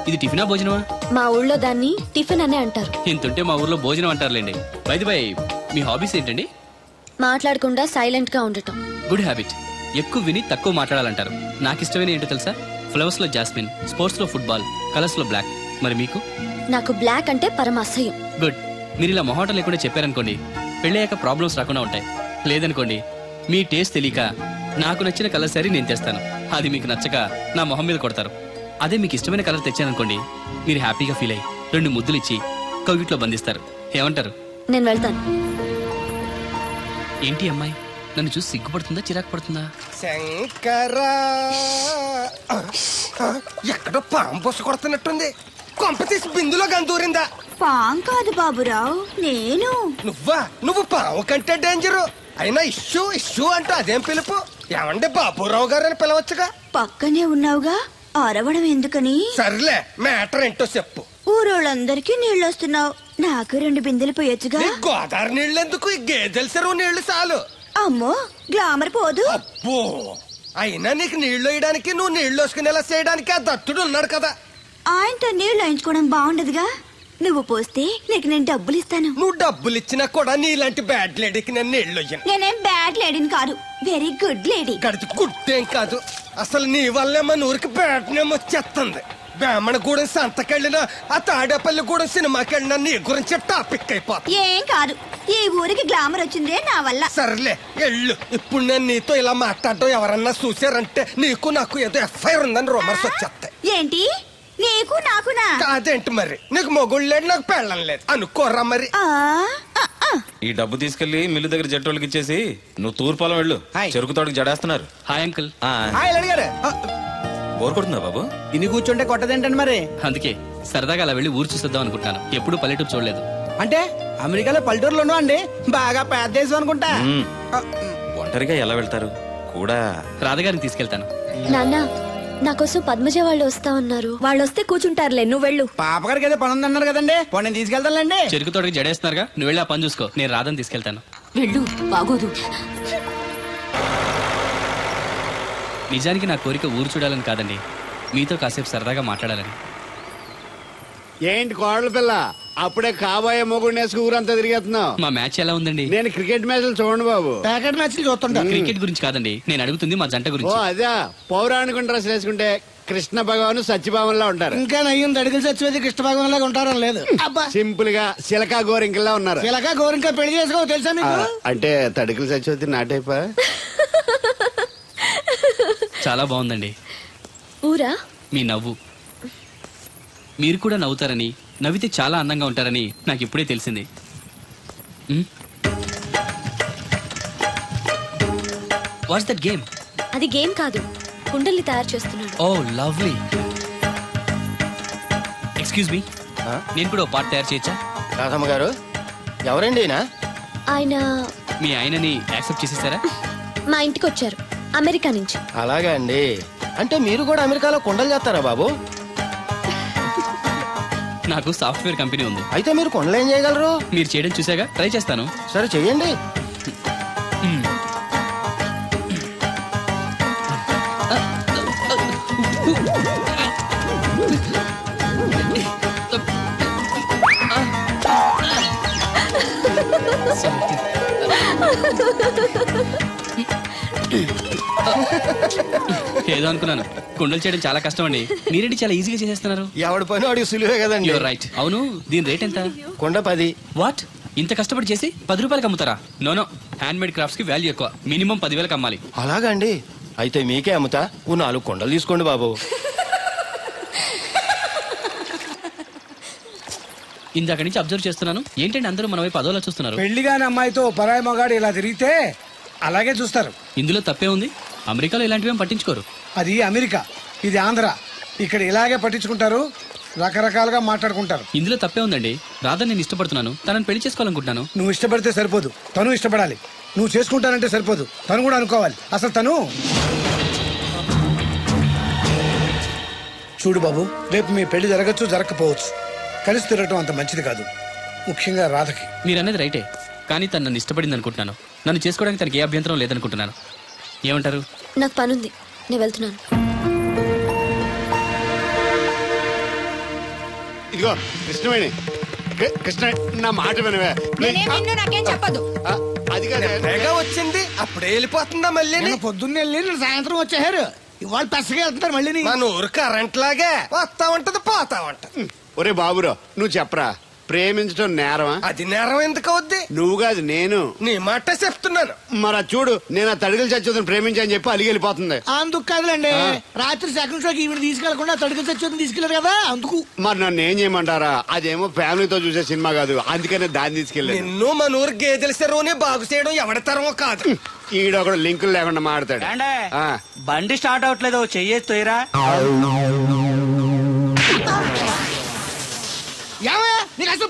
ఇది టిఫినా భోజనమా? మా ఊళ్ళో దాన్ని టిఫిన్ అనే అంటారు. ఇంతుంటే మా ఊర్లో భోజనం అంటారులేండి. బై ది బై, మీ హాబీస్ ఏంటండి? మాట్లాడకుండా సైలెంట్ గా ఉండటం. Good habit. ఎక్కువ విని తక్కువ మాట్లాడాలంటారు. నాకు ఇష్టమైన ఏంటో తెలుసా? ఫ్లవర్స్ లో జాస్మిన్, స్పోర్ట్స్ లో ఫుట్బాల్, కలర్స్ లో బ్లాక్. మరి మీకు? నాకు బ్లాక్ అంటే పరమ అసహ్యం. గుడ్. మీరు ఇలా మొహోటం లేకుండా చెప్పారనుకోండి, పెళ్ళయ్యాక ప్రాబ్లమ్స్ రాకుండా ఉంటాయి. లేదనుకోండి, మీ టేస్ట్ తెలియక నాకు నచ్చిన కలర్ సరే నేను తెస్తాను, అది మీకు నచ్చక నా మొహం మీద కొడతారు. అదే మీకు ఇష్టమైన కలర్ తెచ్చాననుకోండి, మీరు హ్యాపీగా ఫీల్ అయ్యి 2 ముద్దులు ఇచ్చి కౌగిట్లో బంధిస్తారు. ఏమంటారు? నేను వెళ్తాను. ఏంటి అమ్మాయి నన్ను చూసి సిగ్గుపడుతుందా, చిరాకు పడుతుందా? శంకరా, ఎక్కడో పాము పొస కొడుతున్నట్టుంది. కొంప తీసి బిందులో గందూరిందా? పాం కాదు బాబురావు, నేను. నువ్వు పావు కంటే డేంజరు. అయినా ఇష్యూ అంటూ అదేం పిలుపు? ఏమండి బాబురావు గారు అని పిలవచ్చుగా. పక్కనే ఉన్నావుగా, అరవడం ఎందుకని? సర్లే, మ్యాటర్ ఏంటో చెప్పు. ఊరోళ్ళందరికీ నీళ్ళు వస్తున్నావు, నాకు 2 బిందెలు పోయొచ్చుగా. గోదావరి నీళ్ళు ఎందుకు? ఈ గేదెల చెరువు నీళ్లు చాలు. అమ్మో, గ్లామర్ పోదు. అబ్బో, అయినా నీకు నీళ్లు వేయడానికి, నువ్వు నీళ్లు వేసుకునేలా చేయడానికి ఆ దత్తుడు ఉన్నాడు కదా. ఆయనతో నీళ్లు వేయించుకోవడం బాగుండదుగా. నువ్వు పోస్తే నీకు నేను డబ్బులు ఇస్తాను. నువ్వు డబ్బులు ఇచ్చినా కూడా నీలాంటి బ్యాడ్ లేడీకి నేను నీళ్లు వేయను. నేనేం బ్యాడ్ లేడీని కాదు, వెరీ గుడ్ లేడీ. గడిచి గుడ్డేం కాదు, అసలు నీ వల్లే మన ఊరికి బ్యాడ్ నేమ్ వచ్చేస్తుంది. బ్రాహ్మణగూడెం సంతకెళ్ళినా, ఆ తాడేపల్లిగూడెం సినిమాకెళ్ళినా నీ గురించి టాపిక్ అయిపోతుంది. ఏం కాదు, ఈ ఊరికి గ్లామర్ వచ్చిందే నా వల్ల. సర్లే ఎళ్ళు. ఇప్పుడు నేను నీతో ఇలా మాట్లాడటం ఎవరన్నా చూసారంటే నీకు నాకు ఏదో ఎఫ్ఐఆర్ ఉందని రూమర్స్ వచ్చేస్తాయి. ఏంటి? నీకు నాకునా? కాదేంటి మరి? నీకు మొగుళ్ళు లేదు, నాకు పెళ్ళం లేదు అనుకోరా మరి. ఈ డబ్బు తీసుకెళ్లి మిల్లు దగ్గర జట్టోళ్ళకి ఇచ్చేసి నువ్వు తూర్పాలం వెళ్ళు. చెరుకు తోటకి జడేస్తున్నారు. Hi uncle. బోర్ కొడుతుందా బాబు? ఇన్ని కూర్చుంటే కొట్టదేంటండి మరి? అందుకే సరదాగా అలా వెళ్ళి ఊరు చూసేద్దాం అనుకుంటాను. ఎప్పుడు పల్లెటూరు చూడలేదు. అంటే అమెరికాలో పల్లెటూరులో అండి బాగా పెద్ద దేశం అనుకుంటా. ఒంటరిగా ఎలా వెళ్తారు? కూడా రాధగారిని తీసుకెళ్తాను. నాన్న, నా కోసం పద్మజ వాళ్ళు వస్తా ఉన్నారు. వాళ్ళు వస్తే కూర్చుంటారులే, నువ్వు వెళ్ళు. పాపగారికి ఏదో పని ఉందన్నారు కదండి, నేను తీసుకెళ్తానులేండి. చెరుకు తోటకి జడేస్తున్నారుగా, నువ్వు వెళ్ళి ఆ పని చూసుకో. నేను రాధని తీసుకెళ్తాను. వెళ్ళు, బాగోదు. నిజానికి నా కోరిక ఊరు చూడాలని కాదండి, మీతో కాసేపు సరదాగా మాట్లాడాలని. ఏంటి కోడల పిల్ల, అప్పుడే కాబోయే మొగుడిని వేసుకు ఊరంతా తిరిగేస్తున్నావు? మా మ్యాచ్ ఎలా ఉందండి? నేను క్రికెట్ మ్యాచ్లు చూడండి బాబు. ప్యాకెట్ మ్యాచ్లు చూస్తుంటా. క్రికెట్ గురించి కాదండి నేను అడుగుతుంది, మా జంట ఓ గురించి. అదే, పౌరాణిక డ్రెస్ వేసుకుంటే కృష్ణ భగవాన్ సత్యభావంలా ఉంటారు. ఇంకా నయ్యం అడిగిన చచ్చిపోతే కృష్ణ భగవాన్ లాగా ఉంటారని లేదు. సింపుల్ గా సిలకా గోరింకల్లా ఉన్నారు. ఇలాగా గోరింకా పెళ్లి చేసుకో తెలుసా మీకు? అంటే తడికలు చచ్చిపోతే నాటైపా. చాలా బాగుందండి. ఊరా? మీ నవ్వు. మీరు కూడా నవ్వుతారని, నవ్వితే చాలా అందంగా ఉంటారని నాకు ఇప్పుడే తెలిసింది. What's that game? అది గేమ్ కాదు, కుండల్ని తయారు చేస్తున్నాడు. Oh lovely. ఎక్స్క్యూజ్ మీ, నేను కూడా ఒక పార్ట్ తయారు చేయొచ్చా? రాధమ్మ గారు, ఎవరండి ఆయన? మీ ఆయనని యాక్సెప్ట్ చేసేసారా? మా ఇంటికి వచ్చారు అమెరికా నుంచి. అలాగా అండి, అంటే మీరు కూడా అమెరికాలో కుండలు చేస్తారా బాబు? నాకు సాఫ్ట్వేర్ కంపెనీ ఉంది. అయితే మీరు కుండలు ఏం చేయగలరు? మీరు చేయడం చూసాగా, ట్రై చేస్తాను. సరే చెయ్యండి. ఏదో అనుకున్నాను, కుండలు చేయడం చాలా కష్టం అండి. మీరేంటి చాలా ఈజీగా చేసేస్తున్నారు. ఎవడి పని వాడికి సులువే కదండి. You're right. అవును, దీని రేట్ ఎంత? కుండ 10. వాట్? ఇంత కష్టపడి చేసి 10 రూపాయలకి అమ్ముతారా? నో, హ్యాండ్ మేడ్ క్రాఫ్ట్స్ కి వాల్యూ ఎక్కువ. మినిమం 10,000కి అమ్మాలి. అలాగా అండి, అయితే మీకే అమ్ముతా. 4 కుండలు తీసుకోండి బాబు. ఇందాక నుంచి అబ్జర్వ్ చేస్తున్నాను, ఏంటంటే అందరూ మన వైపు అదోలా చూస్తున్నారు. పెళ్లిగాని అమ్మాయితో పరాయి మగాడు ఇలా తిరిగితే అలాగే చూస్తారు. ఇందులో తప్పే ఉంది? అమెరికాలో ఇలాంటివేం పట్టించుకోరు. అది అమెరికా, ఇది ఆంధ్ర. ఇక్కడ ఇలాగే పట్టించుకుంటారు, రకరకాలుగా మాట్లాడుకుంటారు. ఇందులో తప్పే ఉందండి. రాధా నేను ఇష్టపడుతున్నాను, తనని పెళ్లి చేసుకోవాలనుకుంటున్నాను. నువ్వు ఇష్టపడితే సరిపోదు, తను ఇష్టపడాలి. నువ్వు చేసుకుంటానంటే సరిపోదు, తను కూడా అనుకోవాలి. అసలు తను చూడు బాబు, రేపు మీ పెళ్లి జరగచ్చు, జరగకపోవచ్చు. కలిసి తిరగటం అంత మంచిది కాదు, ముఖ్యంగా రాధకి. మీరనేది రైటే, కానీ తను నన్ను ఇష్టపడింది అనుకుంటున్నాను. నన్ను చేసుకోవడానికి తనకి ఏ అభ్యంతరం లేదనుకుంటున్నాను. ఏమంటారు? నాకు పనుంది, నేను వెళ్తున్నాను. ఇదిగో కృష్ణవేణి, కృష్ణ నా మాట వినవే. నాకేం చెప్పదు. అది కాదు వచ్చింది, అప్పుడే వెళ్ళిపోతుందా మళ్ళీ? పొద్దున్న వెళ్ళి సాయంత్రం వచ్చేసారు. ఇవాళ పెసగా వెళ్తున్నారు మళ్ళీ. మన ఊరు కరెంట్ లాగే వస్తా ఉంటది, పోతా ఉంటది. ఒరే బాబురో, నువ్వు చెప్పరా, ప్రేమించడం నేరమా? అది నేరం ఎందుకు అవుద్ది? నువ్వు కాదు నేను. నీ మాట చెప్తున్నాను. మరి చూడు, నేను ఆ తడికలు చచ్చోదని ప్రేమించని చెప్పి అలిగి వెళ్ళిపోతుంది. అందుకు కాదులేండి, రాత్రి సెకండ్ షోకి ఈవిడ తీసుకెళ్లకుండా తడుకు చచ్చోదని తీసుకెళ్లారు కదా, అందుకు. మరి నన్ను ఏం చేయమంటారా? అదేమో ఫ్యామిలీతో చూసే సినిమా కాదు, అందుకనే దాన్ని తీసుకెళ్ళి. నిన్ను మన ఊరు గేదెల చెరువుని బాగు చేయడం ఎవరి తరమో కాదు. ఈడొకడు లింకులు లేకుండా మాడతాడు. బండి స్టార్ట్ అవట్లేదు, చెయ్యేసి తోయరా.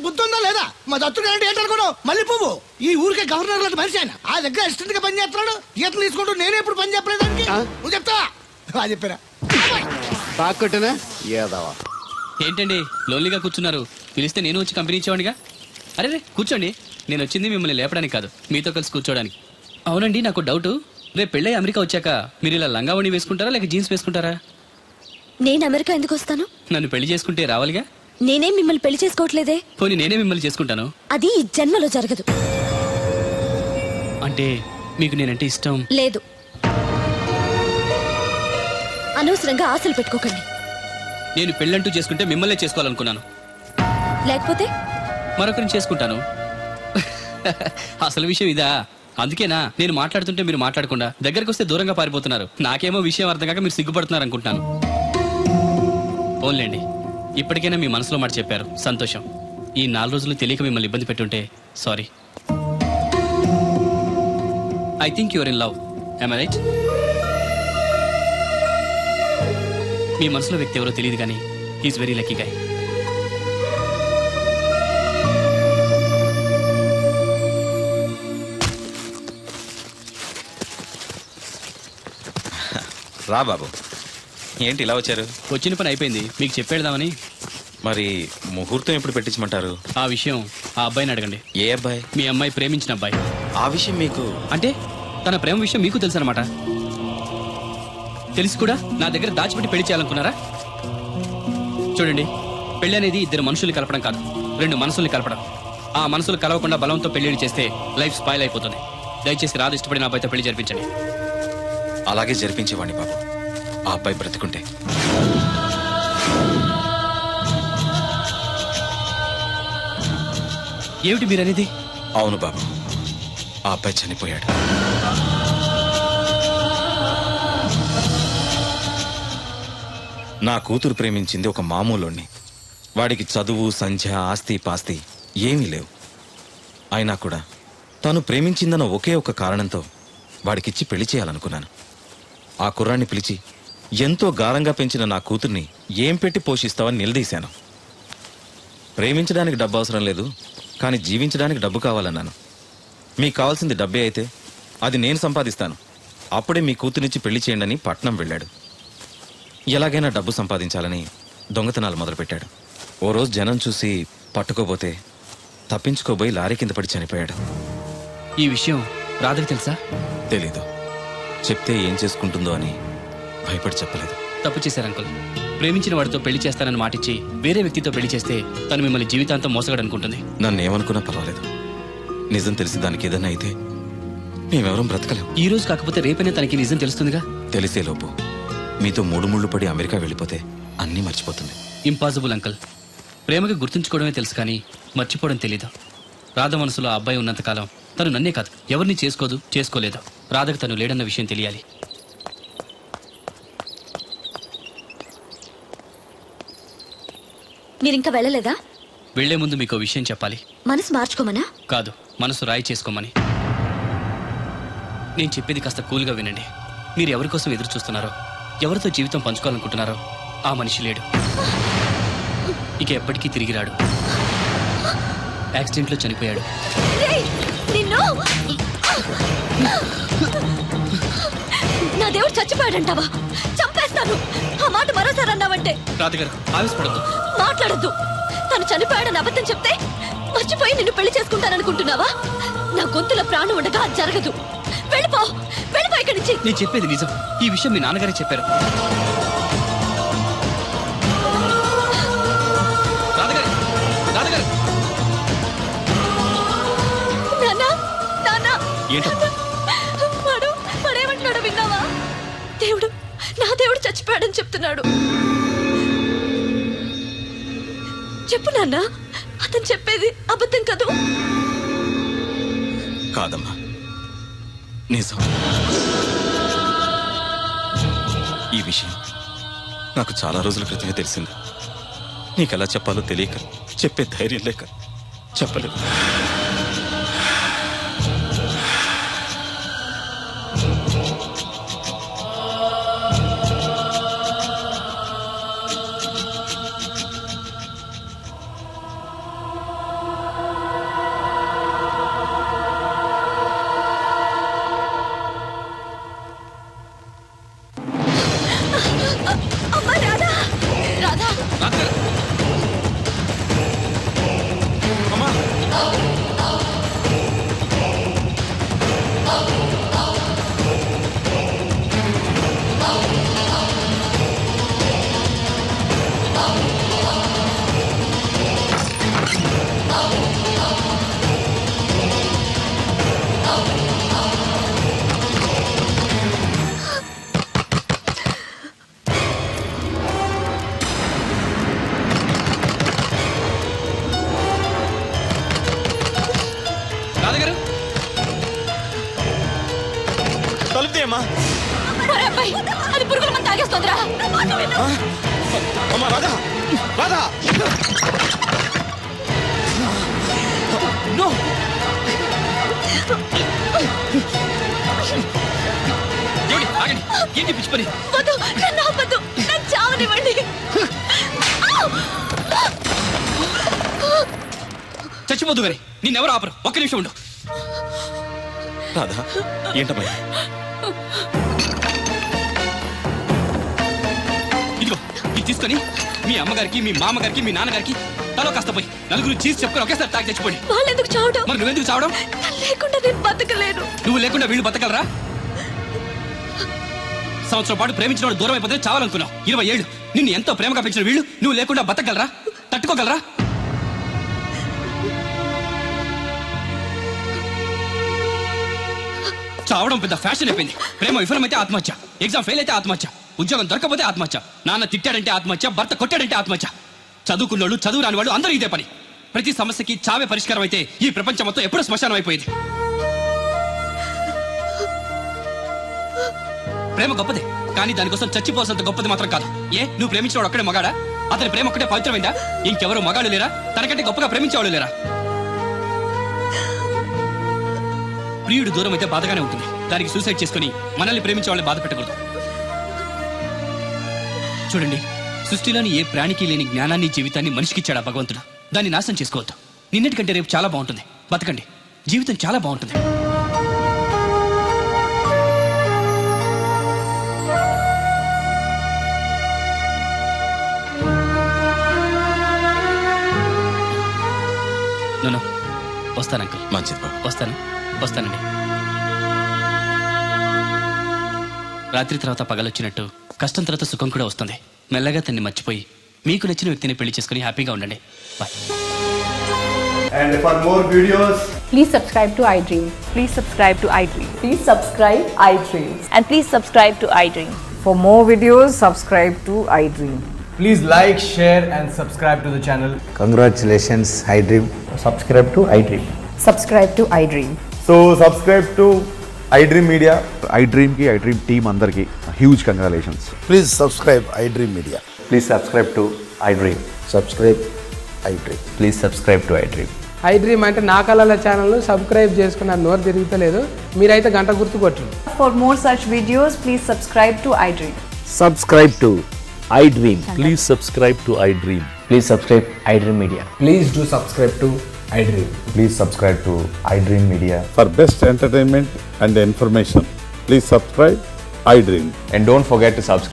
బుద్ధి ఉందా లేదా? మా దత్తుడు అంటే ఏంటనుకున్నావు? మళ్ళీ పువ్వు. ఈ ఊరికే గవర్నర్ లాంటి మనిషి ఆయన. ఆ దగ్గర అసిస్టెంట్ గా పని చేస్తున్నాడు. ఈతలు తీసుకుంటూ నేనే ఎప్పుడు పని చెప్పలేదు దానికి. నువ్వు చెప్తావా? చెప్పారా బాగుంటేనా ఏదవా? ఏంటండి లోన్లీగా కూర్చున్నారు? పిలిస్తే నేను వచ్చి కంపెనీ ఇచ్చేవాడిగా. అరే కూర్చోండి. నేను వచ్చింది మిమ్మల్ని లేపడానికి కాదు, మీతో కలిసి కూర్చోడానికి. అవునండి, నాకు డౌట్. రేపు పెళ్ళై అమెరికా వచ్చాక మీరు ఇలా లంగావణి వేసుకుంటారా లేక జీన్స్ వేసుకుంటారా? నేను అమెరికా ఎందుకు వస్తాను? నన్ను పెళ్లి చేసుకుంటే రావాలిగా. నేనేం మిమ్మల్ని పెళ్లి చేసుకోవట్లేదే. పోనీ నేనే మిమ్మల్ని చేసుకుంటాను. అది ఈ జన్మలో జరగదు. అంటే మీకు నేనంటే ఇష్టం లేదు. అనవసరంగా ఆశలు పెట్టుకోకండి. నేను పెళ్ళంటూ చేసుకుంటే మిమ్మల్నే చేసుకోవాలనుకున్నాను. లేకపోతే మరొకరిని చేసుకుంటాను. అసలు విషయం ఇదా? అందుకేనా నేను మాట్లాడుతుంటే మీరు మాట్లాడకుండా దగ్గరకు వస్తే దూరంగా పారిపోతున్నారు. నాకేమో విషయం అర్థం కాక మీరు సిగ్గుపడుతున్నారు అనుకుంటాను. ఓన్లేండి, ఇప్పటికైనా మీ మనసులో మాట చెప్పారు, సంతోషం. ఈ 4 రోజులు తెలియక మిమ్మల్ని ఇబ్బంది పెట్టుంటే sorry. I think your in love. Am I right? మీ మనసులో వ్యక్తి ఎవరో తెలియదు కానీ హీఈస్ వెరీ లక్కీ గాయ్. రా బాబు. ఏంటి ఇలా వచ్చారు? వచ్చిన పని అయిపోయింది, మీకు చెప్పేద్దామని. మరి ముహూర్తం ఎప్పుడు పెట్టించమంటారు? ఆ విషయం ఆ అబ్బాయిని అడగండి. ఏ అబ్బాయి? మీ అమ్మాయి ప్రేమించిన అబ్బాయి. ఆ విషయం మీకు అంటే తన ప్రేమ విషయం మీకు తెలుసు అనమాట. తెలిసి కూడా నా దగ్గర దాచిపెట్టి పెళ్లి చేయాలనుకున్నారా? చూడండి, పెళ్లి అనేది 2 మనుషుల్ని కలపడం కాదు, 2 మనసుల్ని కలపడం. ఆ మనసులు కలవకుండా బలంతో పెళ్లి చేస్తే లైఫ్ స్పాయిల్ అయిపోతుంది. దయచేసి రాదు ఇష్టపడిన అబ్బాయితో పెళ్లి జరిపించండి. అలాగే జరిపించేవాడిని బాబు, ఆ అబ్బాయి బ్రతికుంటే. ఏమిటి మీరనేది? అవును బాబు, ఆ అబ్బాయి చనిపోయాడు. నా కూతురు ప్రేమించింది ఒక మామూలోని. వాడికి చదువు, సంధ్య, ఆస్తి పాస్తి ఏమీ లేవు. అయినా కూడా తను ప్రేమించిందన్న ఒకే ఒక కారణంతో వాడికిచ్చి పెళ్లి చేయాలనుకున్నాను. ఆ కుర్రాన్ని పిలిచి ఎంతో గారంగా పెంచిన నా కూతుర్ని ఏం పెట్టి పోషిస్తావని నిలదీశాను. ప్రేమించడానికి డబ్బు అవసరం లేదు, కానీ జీవించడానికి డబ్బు కావాలన్నాను. మీకు కావాల్సింది డబ్బే అయితే అది నేను సంపాదిస్తాను, అప్పుడే మీ కూతురినిచ్చి పెళ్లి చేయండి అని పట్నం వెళ్ళాడు. ఎలాగైనా డబ్బు సంపాదించాలని దొంగతనాలు మొదలుపెట్టాడు. ఓ రోజు జనం చూసి పట్టుకోబోతే తప్పించుకోబోయి లారీ కింద పడి చనిపోయాడు. ఈ విషయం రాధకి తెలుసా? తెలీదు. చెప్తే ఏం చేసుకుంటుందో అని భయపడి చెప్పలేదు. తప్పు చేశారు అంకుల్. ప్రేమించిన వాడితో పెళ్లి చేస్తానని మాటిచ్చి వేరే వ్యక్తితో పెళ్లి చేస్తే తను మిమ్మల్ని జీవితాంతం మోసగడనుకుంటుంది. నన్ను ఏమనుకున్నా పర్వాలేదు, నిజం తెలిసి దానికి ఏదన్నా అయితే మేమెవరం బ్రతకలేం. ఈ రోజు కాకపోతే రేపైనా తనకి నిజం తెలుస్తుందిగా. తెలిసే లోపు మీతో 3 ముళ్ళు పడి అమెరికా వెళ్ళిపోతే అన్నీ మర్చిపోతుంది. Impossible uncle. ప్రేమకి గుర్తుంచుకోవడమే తెలుసు కానీ మర్చిపోవడం తెలీదు. రాధ మనసులో ఆ అబ్బాయి ఉన్నంతకాలం తను నన్నే కాదు ఎవరిని చేసుకోదు, చేసుకోలేదు. రాధకు తను లేడన్న విషయం తెలియాలి. మీరింకా వెళ్ళలేదా? వెళ్లే ముందు మీకు విషయం చెప్పాలి. మనసు మార్చుకోమనా? కాదు, మనసు రాయి చేసుకోమని. నేను చెప్పేది కాస్త కూల్గా వినండి. మీరు ఎవరి కోసం ఎదురు చూస్తున్నారో, ఎవరితో జీవితం పంచుకోవాలనుకుంటున్నారో ఆ మనిషి లేడు, ఇక ఎప్పటికీ తిరిగి రాడు. యాక్సిడెంట్లో చనిపోయాడు. నా దేవుడు చచ్చిపోయాడంటావా? చంపేస్తాను. ఆ మాట మరోసారి అన్నావంటే. రాధగారు ఆవేశపడద్దు, మాట్లాడద్దు. తను చనిపోయాడని అబద్ధం చెప్తే మర్చిపోయి నిన్ను పెళ్లి చేసుకుంటాననుకుంటున్నావా? నా గొంతులో ప్రాణం ఉండగా అది జరగదు. వెళ్ళిపో, వెళ్ళిపో ఇక్కడి నుంచి. నేను చెప్పేది నిజం. ఈ విషయం మీ నాన్నగారే చెప్పారు. రాధగారు, రాధగారు. వాడేమంటున్నాడు విన్నావా? దేవుడు, నా దేవుడు చచ్చిపోయాడని చెప్తున్నాడు. చెప్పు నాన్న, అతను చెప్పేది అబద్ధం కదూ? కాదమ్మా, నిజం. ఈ విషయం నాకు చాలా రోజుల క్రితమే తెలిసింది. నీకెలా చెప్పాలో తెలియక, చెప్పే ధైర్యం లేక చెప్పలేదు. ఒరే అబ్బాయి, అది పురుగుల మందు తాగేస్తోందిరా. అమ్మా రాధా రాధా నో ఆగండి, ఏంటి పిచ్చి పని? వద్దు, నన్ను ఆపొద్దు, నన్ను చావనివ్వండి. చచ్చిపోదు గారి, నిన్నెవరు ఆపరు. ఒక్క నిమిషం ఉండు. రాధా ఏంటమ్మా ఇదిగో ఇది తీసుకొని మీ అమ్మగారికి, మీ మామగారికి, మీ నాన్నగారికి తలో కాస్త పోయి నలుగురు చీజ్ చెప్పుకొని ఒకేసారి తాగి తెచ్చిపోండి. వాళ్ళు ఎందుకు చావడం? మరి నువ్వెందుకు చావడం? లేకుండా నేను బతకలేను. నువ్వు లేకుండా వీళ్ళు బతకలరా? సంవత్సరం పాటు ప్రేమించిన వాడు దూరం అయిపోతే చావాలనుకున్నావు. 20 ఏళ్ళు నిన్ను ఎంతో ప్రేమగా పెంచిన వీళ్ళు నువ్వు లేకుండా బతకగలరా? తట్టుకోగలరా? చావడం పెద్ద ఫ్యాషన్ అయిపోయింది. ప్రేమ విఫలమైతే ఆత్మహత్య, ఎగ్జామ్ ఫెయిల్ అయితే ఆత్మహత్య, ఉద్యోగం దొరకపోతే ఆత్మహత్య, నాన్న తిట్టాడంటే ఆత్మహత్య, భర్త కొట్టాడంటే ఆత్మహత్య. చదువుకున్నోళ్ళు, చదువు రాని వాళ్ళు అందరూ ఇదే పని. ప్రతి సమస్యకి చావే పరిష్కారం అయితే ఈ ప్రపంచం మొత్తం ఎప్పుడూ శ్మశానం అయిపోయింది. ప్రేమ గొప్పదే, కానీ దానికోసం చచ్చిపోవాల్సినంత గొప్పది మాత్రం కాదు. ఏ నువ్వు ప్రేమించిన ఒక్కడే మగాడా? అతని ప్రేమ ఒక్కటే పవిత్రమైందా? ఇంకెవరు మగాళ్ళు లేరా? తనకంటే గొప్పగా ప్రేమించేవాళ్ళు లేరా? ప్రియుడు దూరం అయితే బాధగానే ఉంటుంది. దానికి సూసైడ్ చేసుకుని మనల్ని ప్రేమించే వాళ్ళని బాధ పెట్టకూడదు. చూడండి, సృష్టిలోని ఏ ప్రాణికి లేని జ్ఞానాన్ని, జీవితాన్ని మనిషికిచ్చాడా భగవంతుడు. దాన్ని నాశనం చేసుకోవద్దు. నిన్నటికంటే రేపు చాలా బాగుంటుంది. బతకండి, జీవితం చాలా బాగుంటుంది. నన్ను వస్తాను అంకుల్. మంచిది బాబు. వస్తానండి. రాత్రి తర్వాత పగలొచ్చినట్టు కష్టం తర్వాత సుఖం కూడా వస్తుంది. మెల్లగా తన్ని మర్చిపోయి మీకు నచ్చిన వ్యక్తిని పెళ్లి చేసుకుని హ్యాపీగా ఉండండి. Bye. And for more videos, please subscribe to iDream. Please subscribe to iDream. Please subscribe iDream. And please subscribe to iDream. For more videos, subscribe to iDream. please like, share and subscribe to the channel. Congratulations, iDream. Subscribe to iDream. Subscribe to iDream. So subscribe to iDream Media. iDream ki iDream team andarki huge congratulations. Please subscribe iDream Media. Please subscribe to iDream. Subscribe iDream. Please subscribe to iDream. iDream అంటే నా కళల channel subscribe చేసుకున్న నోరు తిరుగుతలేదు. మీరైతే గంట గుర్తు కొట్టండి. For more such videos, please subscribe to iDream. Subscribe to iDream. Please subscribe to iDream. Please subscribe iDream Media. Please do subscribe to iDream. Please subscribe to iDream Media. For best entertainment and information, please subscribe iDream. And don't forget to subscribe